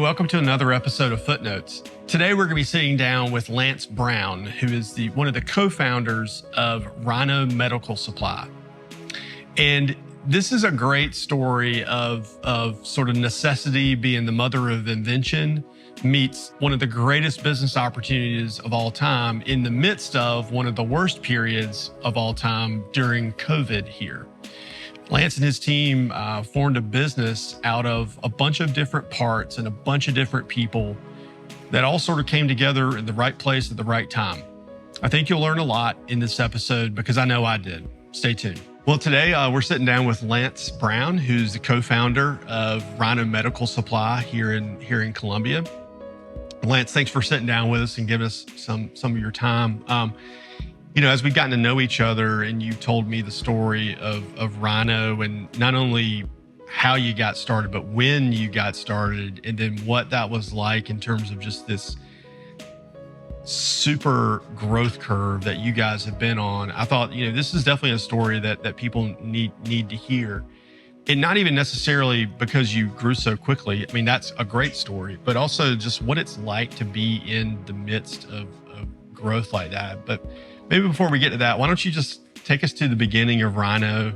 welcome to another episode of Footnotes. Today we're going to be sitting down with Lance Brown, who is one of the co-founders of Rhino Medical Supply. And this is a great story of sort of necessity being the mother of invention meets one of the greatest business opportunities of all time in the midst of one of the worst periods of all time during COVID here. Lance and his team formed a business out of a bunch of different parts and a bunch of different people that all sort of came together in the right place at the right time. I think you'll learn a lot in this episode because I know I did. Stay tuned. Well, today we're sitting down with Lance Brown, who's the co-founder of Rhino Medical Supply here in Columbia. Lance, thanks for sitting down with us and giving us some of your time. As we've gotten to know each other and you told me the story of Rhino and not only how you got started, but when you got started and then what that was like in terms of just this super growth curve that you guys have been on. I thought, this is definitely a story that people need to hear. And not even necessarily because you grew so quickly. I mean, that's a great story, but also just what it's like to be in the midst of growth like that. But maybe before we get to that, why don't you just take us to the beginning of Rhino,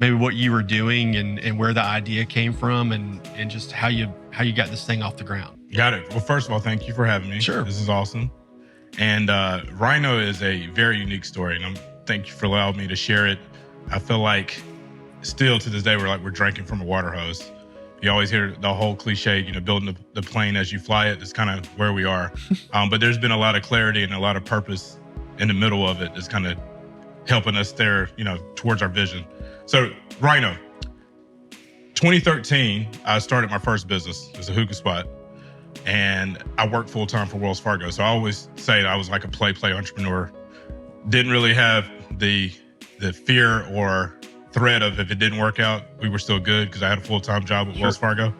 maybe what you were doing and where the idea came from and just how you got this thing off the ground. Got it. Well, first of all, thank you for having me. Sure. This is awesome. And Rhino is a very unique story, and thank you for allowing me to share it. I feel like still to this day, we're drinking from a water hose. You always hear the whole cliche, building the plane as you fly it. That's kind of where we are. But there's been a lot of clarity and a lot of purpose in the middle of it that's kind of helping us there, towards our vision. So Rhino, 2013, I started my first business. It was a hookah spot. And I worked full time for Wells Fargo. So I always say I was like a play entrepreneur. Didn't really have the fear or threat of if it didn't work out, we were still good because I had a full time job at Wells Fargo.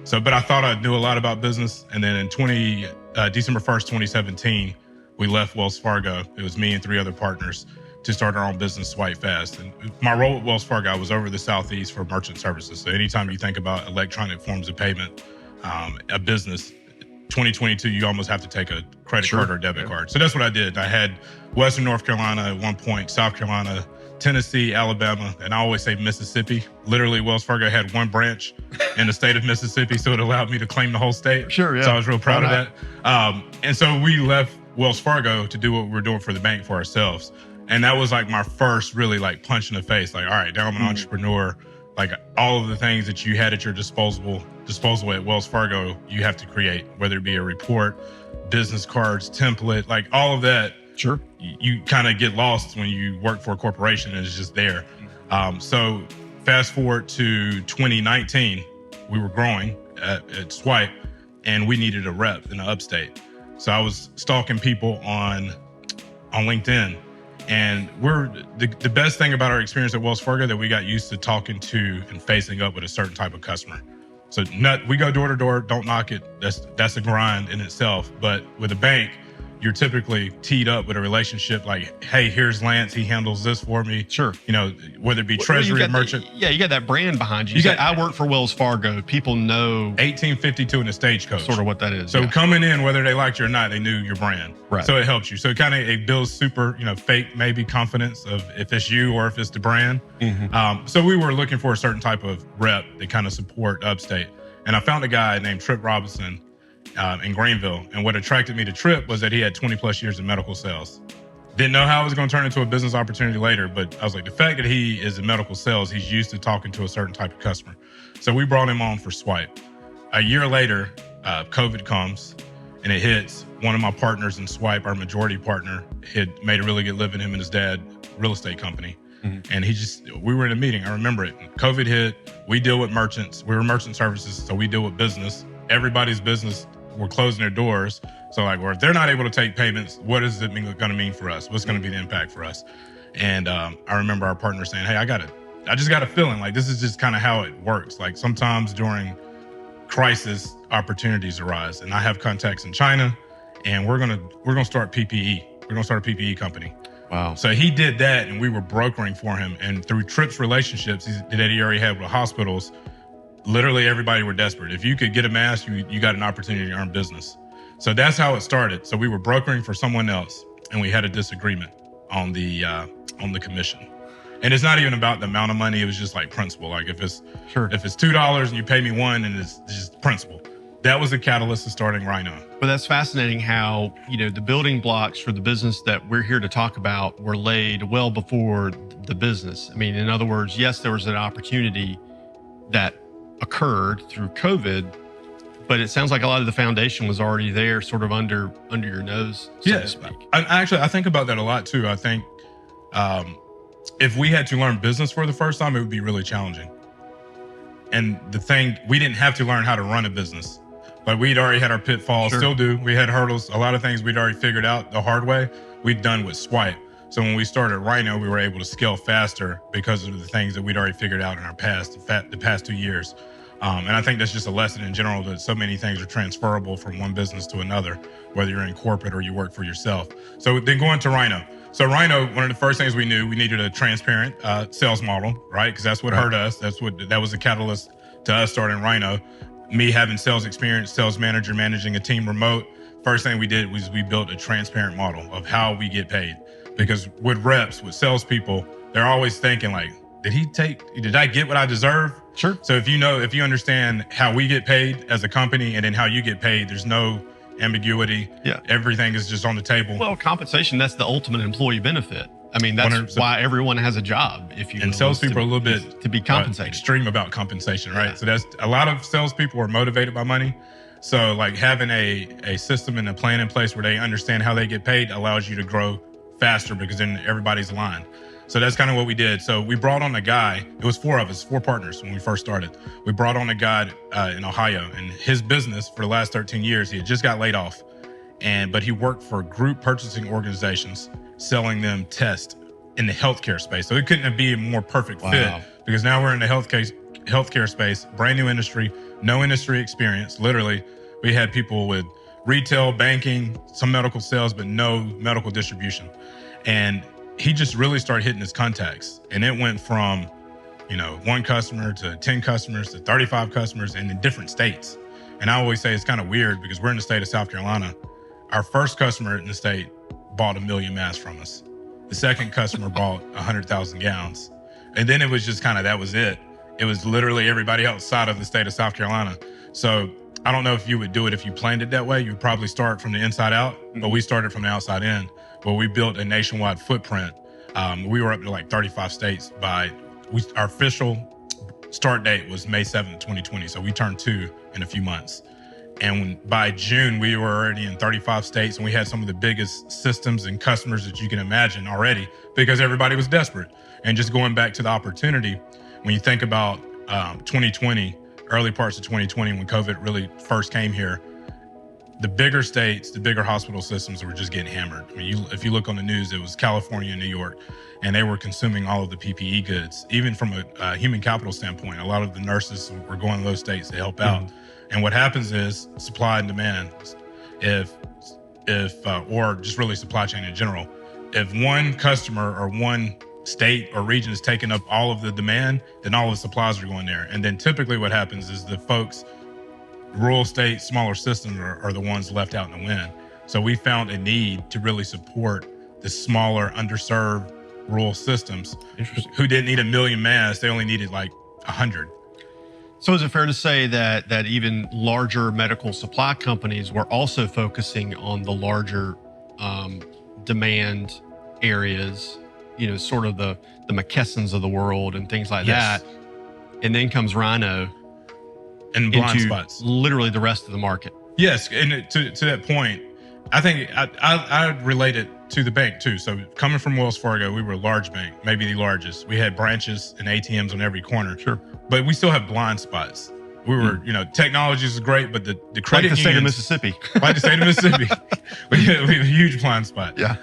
So, but I thought I knew a lot about business. And then in December 1st, 2017, we left Wells Fargo. It was me and 3 other partners to start our own business, Swipe Fast. And my role at Wells Fargo, I was over the Southeast for merchant services. So anytime you think about electronic forms of payment, a business, 2022, you almost have to take a credit card or a debit card. So that's what I did. I had Western North Carolina at one point, South Carolina, Tennessee, Alabama, and I always say Mississippi. Literally, Wells Fargo had one branch in the state of Mississippi, so it allowed me to claim the whole state. Sure, yeah. So I was real proud of that. And so we left Wells Fargo to do what we were doing for the bank for ourselves. And that was like my first really like punch in the face. Like, all right, now I'm an entrepreneur. Like all of the things that you had at your disposal at Wells Fargo, you have to create, whether it be a report, business cards, template, like all of that. Sure. You kind of get lost when you work for a corporation and it's just there. So fast forward to 2019, we were growing at Swipe and we needed a rep in the upstate. So I was stalking people on LinkedIn. And the best thing about our experience at Wells Fargo that we got used to talking to and facing up with a certain type of customer. So we go door to door, don't knock it. That's a grind in itself. But with a bank, you're typically teed up with a relationship like, hey, here's Lance, he handles this for me. Sure. Whether it be treasury, merchant. You got that brand behind you. I work for Wells Fargo. People know 1852 in the stagecoach. Sort of what that is. So coming in, whether they liked you or not, they knew your brand. Right. So it helps you. So it builds super, fake maybe confidence of if it's you or if it's the brand. Mm-hmm. So we were looking for a certain type of rep to kind of support upstate. And I found a guy named Trip Robinson in Greenville. And what attracted me to Trip was that he had 20 plus years in medical sales. Didn't know how it was going to turn into a business opportunity later, but I was like, the fact that he is in medical sales, he's used to talking to a certain type of customer. So we brought him on for Swipe. A year later, COVID comes and it hits. One of my partners in Swipe, our majority partner, had made a really good living, him and his dad, real estate company. Mm-hmm. And we were in a meeting, I remember it. COVID hit, we deal with merchants. We were merchant services, so we deal with business. Everybody's business were closing their doors. So if they're not able to take payments, what is it going to mean for us? What's going to be the impact for us? And I remember our partner saying, hey, I just got a feeling like this is just kind of how it works. Like sometimes during crisis, opportunities arise. And I have contacts in China and we're going to start PPE. We're going to start a PPE company. Wow. So he did that and we were brokering for him. And through Trip's relationships that he already had with hospitals, literally everybody were desperate. If you could get a mask, you got an opportunity to earn business. So that's how it started. So we were brokering for someone else, and we had a disagreement on the commission. And it's not even about the amount of money. It was just like principle. Like if it's $2 and you pay me $1, and it's just principle. That was the catalyst of starting Rhino. But that's fascinating how, the building blocks for the business that we're here to talk about were laid well before the business. I mean, in other words, yes, there was an opportunity that occurred through COVID, but it sounds like a lot of the foundation was already there, sort of under your nose, so to speak. I think about that a lot too. I think if we had to learn business for the first time, it would be really challenging. And the thing, we didn't have to learn how to run a business. But we'd already had our pitfalls, still do. We had hurdles. A lot of things we'd already figured out the hard way, we'd done with Swipe. So when we started Rhino, we were able to scale faster because of the things that we'd already figured out in our the past 2 years. And I think that's just a lesson in general, that so many things are transferable from one business to another, whether you're in corporate or you work for yourself. So then going to Rhino. So Rhino, one of the first things we knew, we needed a transparent sales model, right? Because that's what hurt us. That was the catalyst to us starting Rhino. Me having sales experience, sales manager, managing a team remote. First thing we did was we built a transparent model of how we get paid. Because with reps, with salespeople, they're always thinking like, did I get what I deserve? Sure. So if you understand how we get paid as a company and then how you get paid, there's no ambiguity. Yeah. Everything is just on the table. Well, compensation, that's the ultimate employee benefit. I mean, that's 100%. Why everyone has a job. And salespeople are a little bit to be compensated. Extreme about compensation, right? Yeah. So that's a lot of salespeople are motivated by money. So like having a system and a plan in place where they understand how they get paid allows you to grow faster because then everybody's aligned. So that's kind of what we did. So we brought on a guy. It was 4 of us, 4 partners when we first started. We brought on a guy in Ohio, and his business for the last 13 years, he had just got laid off. But he worked for group purchasing organizations, selling them tests in the healthcare space. So it couldn't be a more perfect fit, because now we're in the healthcare space, brand new industry, no industry experience. Literally, we had people with retail, banking, some medical sales, but no medical distribution. And he just really started hitting his contacts. And it went from, 1 customer to 10 customers to 35 customers and in different states. And I always say it's kind of weird because we're in the state of South Carolina. Our first customer in the state bought 1 million masks from us. The second customer bought 100,000 gowns. And then it was just that was it. It was literally everybody outside of the state of South Carolina. So I don't know if you would do it if you planned it that way. You'd probably start from the inside out, but we started from the outside in. But we built a nationwide footprint. We were up to like 35 states our official start date was May 7th, 2020. So we turned 2 in a few months. And by June, we were already in 35 states, and we had some of the biggest systems and customers that you can imagine already because everybody was desperate. And just going back to the opportunity, when you think about 2020, early parts of 2020, when COVID really first came here, the bigger states, the bigger hospital systems were just getting hammered. I mean, if you look on the news, it was California and New York, and they were consuming all of the PPE goods. Even from a human capital standpoint, a lot of the nurses were going to those states to help out. And what happens is supply and demand, or just really supply chain in general. If one customer or one state or region is taking up all of the demand, then all the supplies are going there. And then typically what happens is the folks, rural states, smaller systems are the ones left out in the wind. So we found a need to really support the smaller, underserved rural systems who didn't need 1 million masks. They only needed like 100. So is it fair to say that even larger medical supply companies were also focusing on the larger demand areas, sort of the McKessons of the world and things like that? And then comes Rhino and blind spots, literally the rest of the market. Yes, and to that point, I think I relate it to the bank too. So coming from Wells Fargo, we were a large bank, maybe the largest. We had branches and ATMs on every corner. Sure. But we still have blind spots. We were, technology is great, but the credit like the unions, state of Mississippi. Like the state of Mississippi. we have a huge blind spot. Yeah.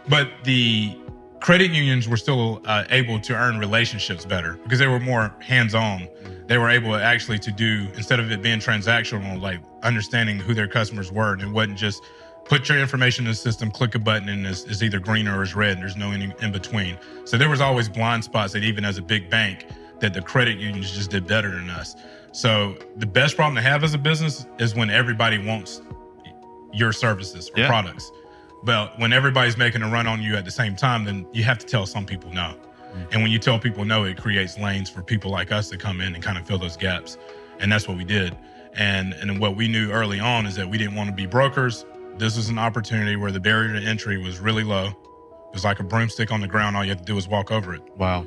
But the credit unions were still able to earn relationships better because they were more hands-on. They were able actually to do, instead of it being transactional, like understanding who their customers were, and it wasn't just put your information in the system, click a button, and it's either green or it's red, and there's no in between. So there was always blind spots that even as a big bank, that the credit unions just did better than us. So the best problem to have as a business is when everybody wants your services or products. But when everybody's making a run on you at the same time, then you have to tell some people no. And when you tell people no, it creates lanes for people like us to come in and kind of fill those gaps. And that's what we did. And what we knew early on is that we didn't want to be brokers. This was an opportunity where the barrier to entry was really low. It was like a broomstick on the ground. All you have to do is walk over it. Wow.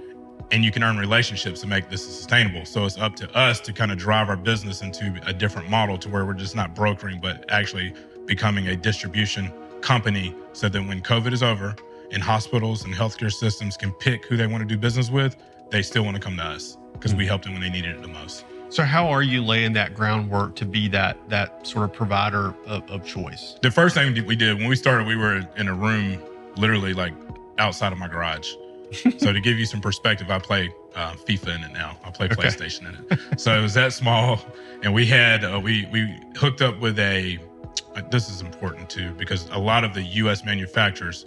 And you can earn relationships to make this sustainable. So it's up to us to kind of drive our business into a different model to where we're just not brokering, but actually becoming a distribution company so that when COVID is over and hospitals and healthcare systems can pick who they want to do business with, they still want to come to us because we helped them when they needed it the most. So how are you laying that groundwork to be that sort of provider of choice? The first thing we did when we started, we were in a room literally like outside of my garage. So to give you some perspective, I play FIFA in it now. I play PlayStation in it. So it was that small. And we had, we hooked up with this is important too, because a lot of the US manufacturers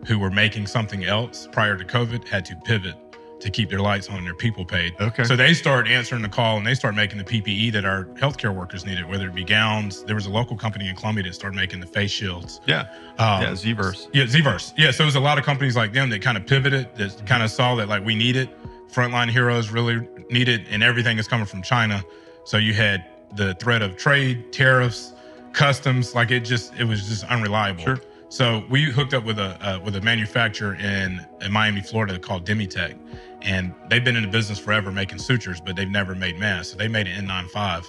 who were making something else prior to COVID had to pivot to keep their lights on and their people paid. So they started answering the call and they started making the PPE that our healthcare workers needed, whether it be gowns. There was a local company in Columbia that started making the face shields. Zverse. Yeah, Zverse. Yeah, so it was a lot of companies like them that kind of pivoted, that kind of saw that like we need it. Frontline heroes really need it, and everything is coming from China. So you had the threat of trade, tariffs, customs, like it was just unreliable. Sure. So we hooked up with a manufacturer in Miami, Florida called Demitech, and they've been in the business forever making sutures, but they've never made masks. So they made an N95.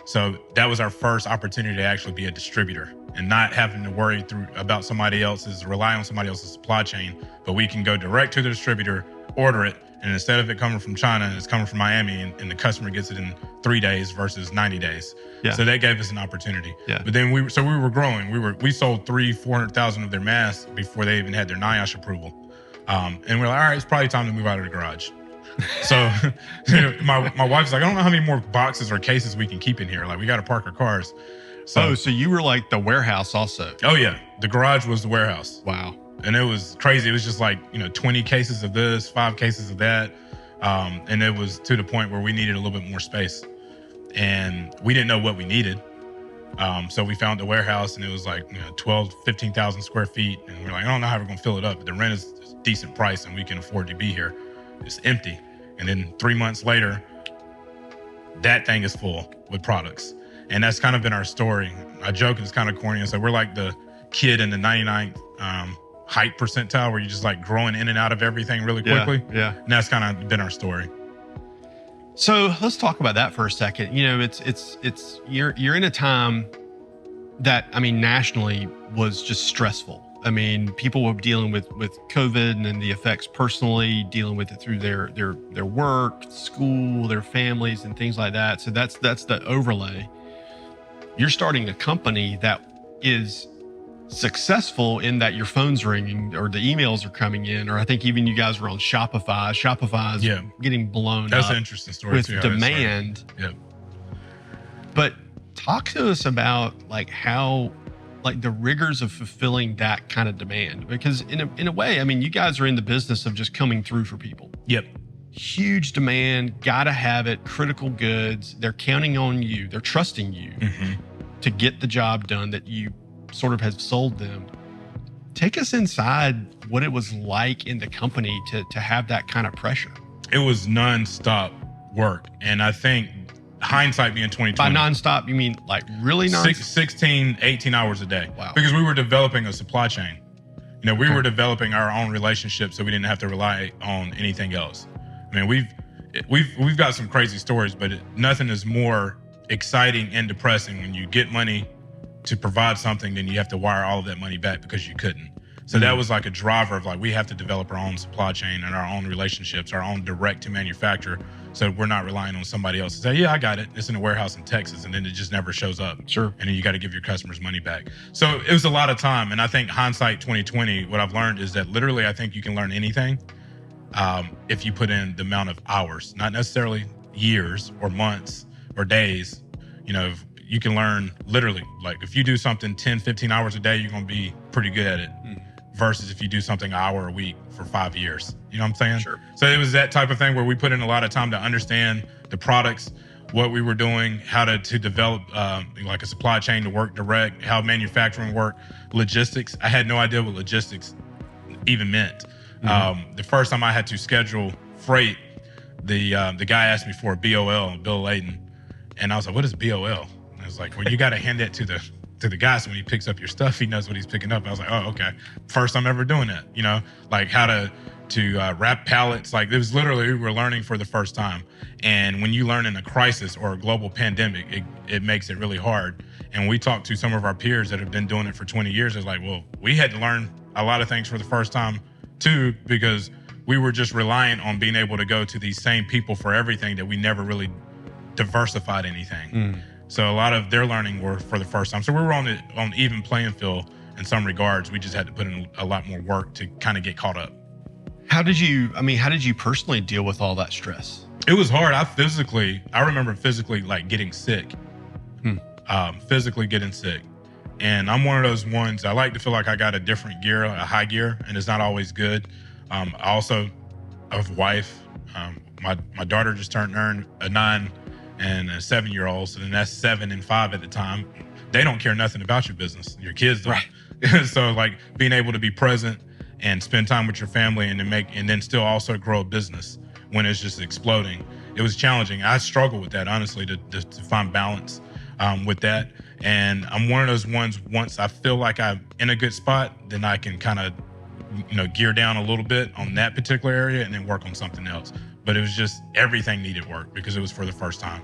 So that was our first opportunity to actually be a distributor and not having to worry about rely on somebody else's supply chain, but we can go direct to the distributor, order it, and instead of it coming from China, it's coming from Miami, and the customer gets it in 3 days versus 90 days. So that gave us an opportunity. But then we were growing. We sold 400,000 of their masks before they even had their NIOSH approval. And we're like, all right, it's probably time to move out of the garage. So my wife's like, I don't know how many more boxes or cases we can keep in here. Like, we got to park our cars. So you were like the warehouse also? Oh yeah, the garage was the warehouse. Wow. And it was crazy. It was just like, 20 cases of this, 5 cases of that. And it was to the point where we needed a little bit more space. And we didn't know what we needed. So we found the warehouse, and it was like 12, 15,000 square feet. And we're like, I don't know how we're going to fill it up. But the rent is a decent price, and we can afford to be here. It's empty. And then 3 months later, that thing is full with products. And that's kind of been our story. I joke, it's kind of corny. And so we're like the kid in the 99th height percentile where you're just like growing in and out of everything really quickly. Yeah. And that's kind of been our story. So let's talk about that for a second. It's you're in a time that, I mean, nationally was just stressful. I mean, people were dealing with COVID and the effects personally, dealing with it through their work, school, their families, and things like that. So that's the overlay. You're starting a company that is successful in that your phone's ringing or the emails are coming in, or I think even you guys were on Shopify. Shopify is getting blown up. That's an interesting story with too, demand. But talk to us about like how, like the rigors of fulfilling that kind of demand, because in a way, I mean, you guys are in the business of just coming through for people. Huge demand, gotta have it, critical goods. They're counting on you. They're trusting you to get the job done that you sort of have sold them. Take us inside what it was like in the company to have that kind of pressure. It was nonstop work. And I think hindsight being 2020. By nonstop, you mean like really nonstop? 16, 18 hours a day. Wow. Because we were developing a supply chain. We were developing our own relationships so we didn't have to rely on anything else. I mean, we've got some crazy stories, but nothing is more exciting and depressing when you get money to provide something, then you have to wire all of that money back because you couldn't. So that was like a driver of like, we have to develop our own supply chain and our own relationships, our own direct to manufacturer. So we're not relying on somebody else to say, yeah, I got it. It's in a warehouse in Texas. And then it just never shows up. Sure. And then you got to give your customers money back. So it was a lot of time. And I think hindsight 2020, what I've learned is that literally, I think you can learn anything if you put in the amount of hours, not necessarily years or months or days. You can learn literally, like if you do something 10, 15 hours a day, you're going to be pretty good at it versus if you do something an hour a week for 5 years. You know what I'm saying? Sure. So it was that type of thing where we put in a lot of time to understand the products, what we were doing, how to develop like a supply chain to work direct, how manufacturing worked, logistics. I had no idea what logistics even meant. The first time I had to schedule freight, the guy asked me for a BOL, bill of lading, and I was like, "What is BOL?" And I was like, "Well, you got to hand that to the guy, so when he picks up your stuff, he knows what he's picking up." I was like, "Oh, okay." First time ever doing that, like how to wrap pallets. Like, it was literally, we were learning for the first time. And when you learn in a crisis or a global pandemic, it makes it really hard. And we talked to some of our peers that have been doing it for 20 years. It's like, well, we had to learn a lot of things for the first time too, because we were just reliant on being able to go to these same people for everything, that we never really diversified anything. So a lot of their learning were for the first time. So we were on even playing field in some regards. We just had to put in a lot more work to kind of get caught up. How did you personally deal with all that stress? It was hard. I remember physically like getting sick, physically getting sick. And I'm one of those ones, I like to feel like I got a different gear, a high gear, and it's not always good. I also have a wife. My daughter just turned a 9 and a 7-year-old. So then that's 7 and 5 at the time. They don't care nothing about your business. Your kids don't. Right. So like being able to be present and spend time with your family and then still also grow a business when it's just exploding. It was challenging. I struggle with that, honestly, to find balance with that. And I'm one of those ones, once I feel like I'm in a good spot, then I can kind of, gear down a little bit on that particular area and then work on something else. But it was just, everything needed work because it was for the first time.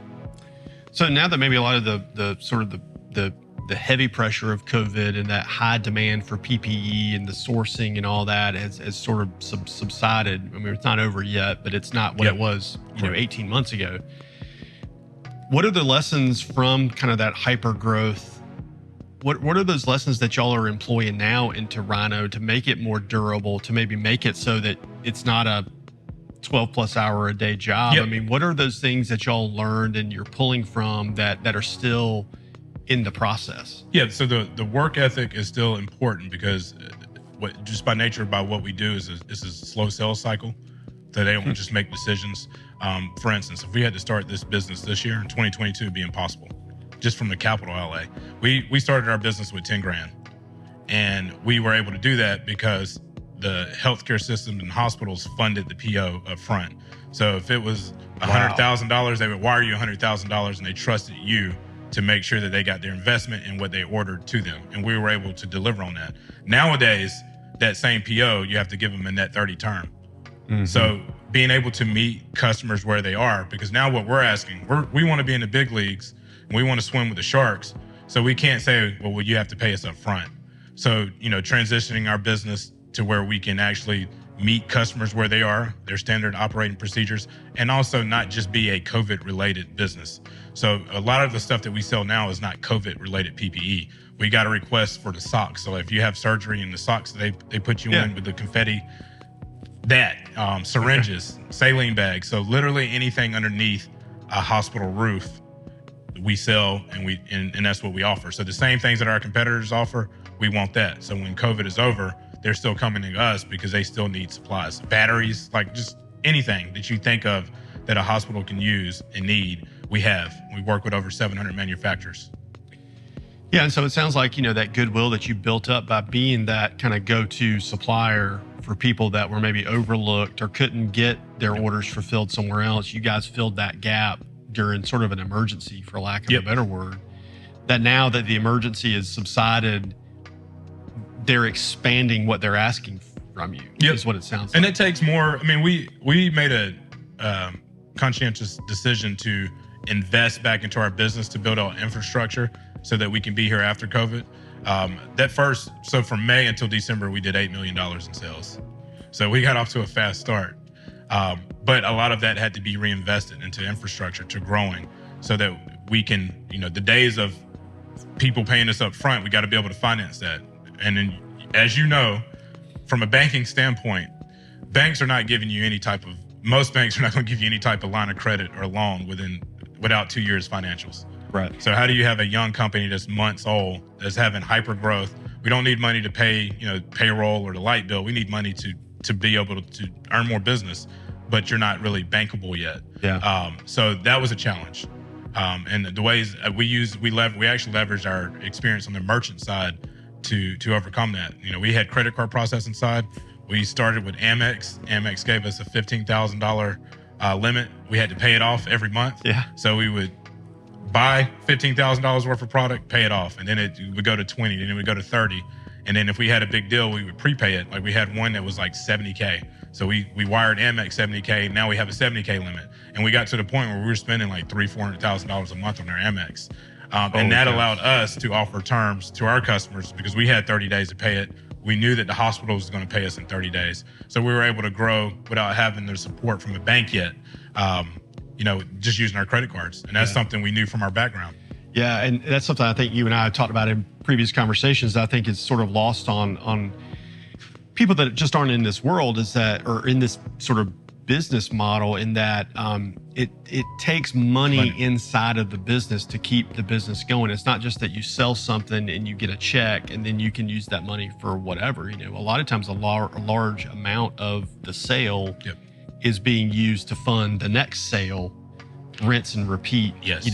So now that maybe a lot of the sort of the heavy pressure of COVID and that high demand for PPE and the sourcing and all that has sort of subsided. I mean, it's not over yet, but it's not what it was, 18 months ago. What are the lessons from kind of that hyper growth? What are those lessons that y'all are employing now into Rhino to make it more durable, to maybe make it so that it's not a 12 plus hour a day job? I mean, what are those things that y'all learned and you're pulling from that are still in the process? Yeah, so the work ethic is still important because just by nature, by what we do is a slow sales cycle. So they don't just make decisions. For instance, if we had to start this business this year in 2022, it'd be impossible, just from the capital outlay. We started our business with 10 grand, and we were able to do that because the healthcare system and hospitals funded the PO up front. So if it was $100,000, they would wire you $100,000, and they trusted you to make sure that they got their investment in what they ordered to them. And we were able to deliver on that. Nowadays, that same PO, you have to give them a net 30 term. So being able to meet customers where they are, because now what we're asking, we want to be in the big leagues and we want to swim with the sharks. So we can't say, well, you have to pay us up front. So, transitioning our business to where we can actually meet customers where they are, their standard operating procedures, and also not just be a COVID related business. So a lot of the stuff that we sell now is not COVID related PPE. We got a request for the socks. So if you have surgery and the socks they put you in with the confetti, syringes, saline bags. So literally anything underneath a hospital roof, we sell and that's what we offer. So the same things that our competitors offer, we want that. So when COVID is over, they're still coming to us because they still need supplies, batteries, like just anything that you think of that a hospital can use and need, we have. We work with over 700 manufacturers. Yeah, and so it sounds like, that goodwill that you built up by being that kind of go-to supplier for people that were maybe overlooked or couldn't get their orders fulfilled somewhere else. You guys filled that gap during sort of an emergency, for lack of a better word. That now that the emergency has subsided, they're expanding what they're asking from you, is what it sounds like. And it takes more. I mean, we made a conscientious decision to invest back into our business to build out infrastructure so that we can be here after COVID. So from May until December, we did $8 million in sales. So we got off to a fast start. But a lot of that had to be reinvested into infrastructure, to growing, so that we can, the days of people paying us up front, we got to be able to finance that. And then, as you know, from a banking standpoint, banks are not giving you most banks are not going to give you any type of line of credit or loan without 2 years financials. Right. So how do you have a young company that's months old, that's having hyper growth? We don't need money to pay, payroll or the light bill. We need money to be able to earn more business, but you're not really bankable yet. Yeah. So that was a challenge. And the ways we actually leveraged our experience on the merchant side to overcome that. We had credit card processing side. We started with Amex. Amex gave us a $15,000 limit. We had to pay it off every month. Yeah. So we would buy $15,000 worth of product, pay it off, and then it would go to 20, then it would go to 30. And then if we had a big deal, we would prepay it. Like we had one that was like $70K. So we wired Amex $70K. Now we have a $70K limit. And we got to the point where we were spending like $300,000-$400,000 a month on our Amex. And that allowed us to offer terms to our customers because we had 30 days to pay it. We knew that the hospital was going to pay us in 30 days. So we were able to grow without having the support from the bank yet, just using our credit cards. And that's something we knew from our background. Yeah, and that's something I think you and I have talked about in previous conversations. I think is sort of lost on people that just aren't in this world, or in this sort of business model, in that it takes money inside of the business to keep the business going. It's not just that you sell something and you get a check and then you can use that money for whatever. A lot of times a large amount of the sale is being used to fund the next sale, rinse and repeat. Yes.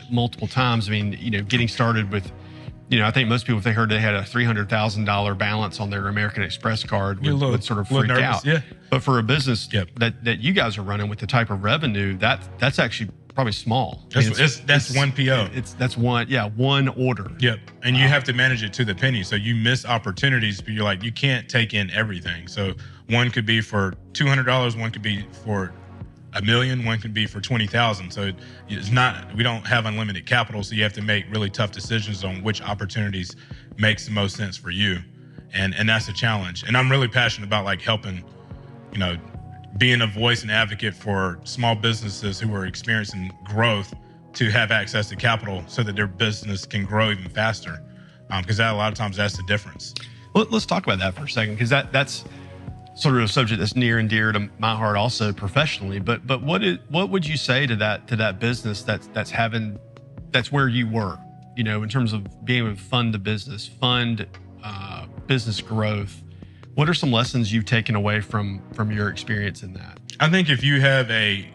Multiple times. I mean, getting started with, I think most people, if they heard they had a $300,000 balance on their American Express card, would sort of freak out. Yeah. But for a business that you guys are running with the type of revenue, that's actually probably small. That's one PO. That's one order. Yep. And you have to manage it to the penny. So you miss opportunities, but you're like, you can't take in everything. So one could be for $200, one could be for $1 million, one could be for 20,000. So we don't have unlimited capital. So you have to make really tough decisions on which opportunities makes the most sense for you. And that's a challenge. And I'm really passionate about like helping, being a voice and advocate for small businesses who are experiencing growth to have access to capital so that their business can grow even faster. Because a lot of times that's the difference. Well, let's talk about that for a second, because that's sort of a subject that's near and dear to my heart also professionally. But what would you say to that business that's where you were, in terms of being able to fund the business, business growth? What are some lessons you've taken away from your experience in that? I think if you have a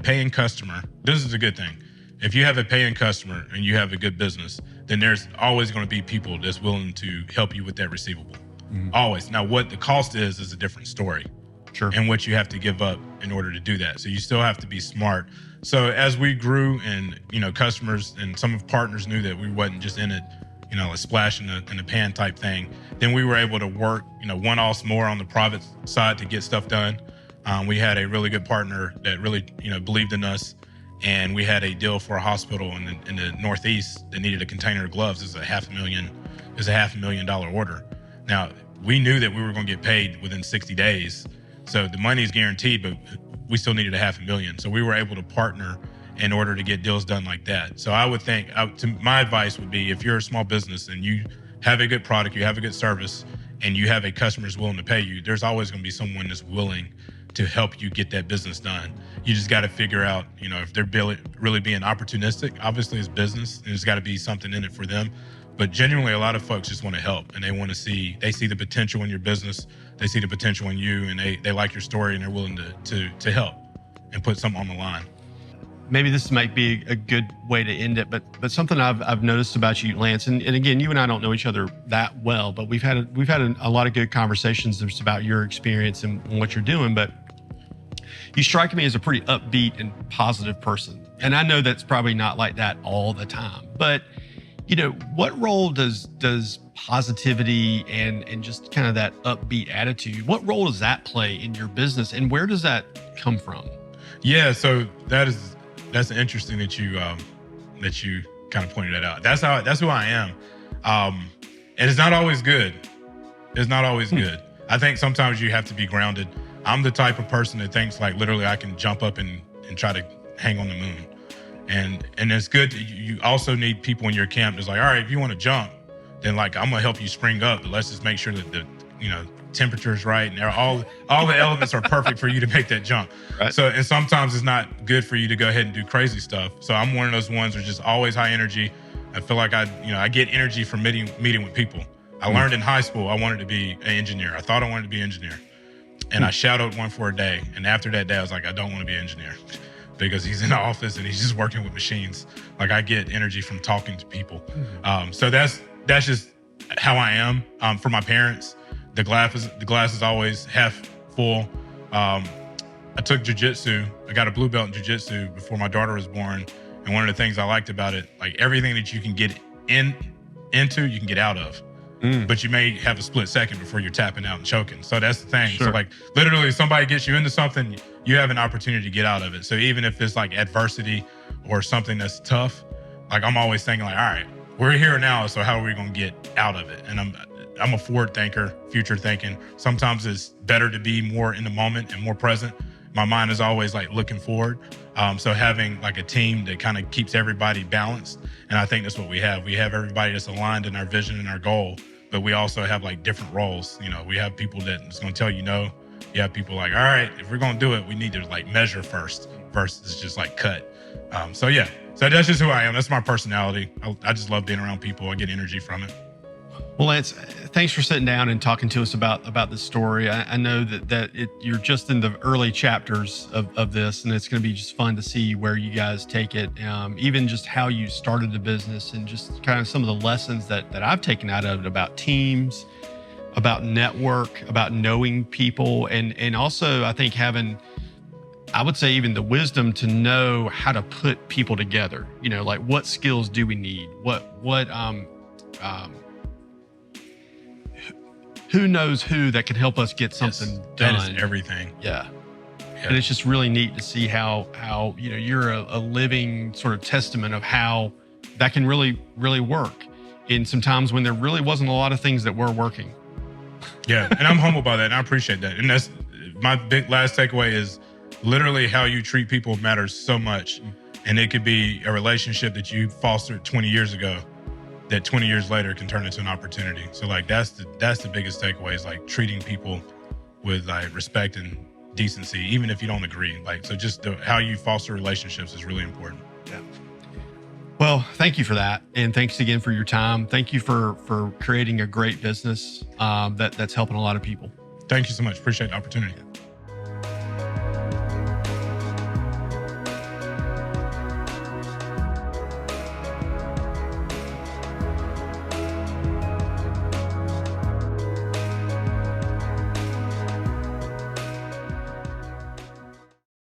paying customer, this is a good thing. If you have a paying customer and you have a good business, then there's always going to be people that's willing to help you with that receivable. Mm-hmm. Always. Now, what the cost is a different story. Sure. And what you have to give up in order to do that. So you still have to be smart. So as we grew and, customers and some of partners knew that we wasn't just in it, a splash in the pan type thing, then we were able to work, one-offs more on the private side to get stuff done. We had a really good partner that really, believed in us. And we had a deal for a hospital in the Northeast that needed a container of gloves. It was a $500,000 order. Now, we knew that we were going to get paid within 60 days. So the money is guaranteed, but we still needed $500,000. So we were able to partner in order to get deals done like that. So I would think, my advice would be, if you're a small business and you have a good product, you have a good service, and you have a customer who's willing to pay you, there's always going to be someone that's willing to help you get that business done. You just got to figure out, if they're really being opportunistic. Obviously, it's business. There's got to be something in it for them. But genuinely, a lot of folks just want to help, and they see the potential in your business. They see the potential in you, and they like your story, and they're willing to help and put something on the line. Maybe this might be a good way to end it, but something I've noticed about you, Lance, and again, you and I don't know each other that well, but we've had a lot of good conversations just about your experience and what you're doing. But you strike me as a pretty upbeat and positive person, and I know that's probably not like that all the time. But what role does positivity and just kind of that upbeat attitude, what role does that play in your business, and where does that come from? Yeah, so that's interesting that you kind of pointed that out. That's who I am. And it's not always good. It's not always good. I think sometimes you have to be grounded. I'm the type of person that thinks like literally I can jump up and try to hang on the moon. And it's good. You also need people in your camp that's like, all right, if you want to jump, then like I'm gonna help you spring up, but let's just make sure that the temperature is right and all the elements are perfect for you to make that jump. Right. So, and sometimes it's not good for you to go ahead and do crazy stuff. So I'm one of those ones who's just always high energy. I feel like I get energy from meeting with people. I learned in high school I wanted to be an engineer. I thought I wanted to be an engineer, and I shadowed one for a day. And after that day, I was like, I don't want to be an engineer. because he's in the office and he's just working with machines. Like I get energy from talking to people. So that's just how I am. For my parents, the glass is always half full. I took jujitsu. I got a blue belt in jujitsu before my daughter was born. And one of the things I liked about it, like everything that you can get into, you can get out of. But you may have a split second before you're tapping out and choking. So that's the thing. Sure. So like literally if somebody gets you into something, you have an opportunity to get out of it. So even if it's like adversity or something that's tough, like I'm always thinking like, all right, we're here now. So how are we going to get out of it? And I'm a forward thinker, future thinking. Sometimes it's better to be more in the moment and more present. My mind is always like looking forward. So having like a team that kind of keeps everybody balanced. And I think that's what we have. We have everybody that's aligned in our vision and our goal, but we also have like different roles. You know, we have people that's going to tell you no. You have people like, all right, if we're going to do it, we need to like measure first versus just like cut. So yeah, so that's just who I am. That's my personality. I just love being around people. I get energy from it. Well, Lance, thanks for sitting down and talking to us about this story. I know that you're just in the early chapters of this, and it's going to be just fun to see where you guys take it, even just how you started the business and just kind of some of the lessons that I've taken out of it about teams, about network, about knowing people, and also I think having, I would say even the wisdom to know how to put people together. You know, like what skills do we need? Who knows who that can help us get something done? That is everything. Yeah. And it's just really neat to see how you know you're a living sort of testament of how that can really work in some times when there really wasn't a lot of things that were working. Yeah, and I'm humbled by that, and I appreciate that. And that's my big last takeaway is literally how you treat people matters so much. And it could be a relationship that you fostered 20 years ago that 20 years later can turn into an opportunity. So like that's the biggest takeaway is like treating people with like respect and decency, even if you don't agree. Like, so just how you foster relationships is really important. Yeah. Well, thank you for that. And thanks again for your time. Thank you for creating a great business that's helping a lot of people. Thank you so much. Appreciate the opportunity.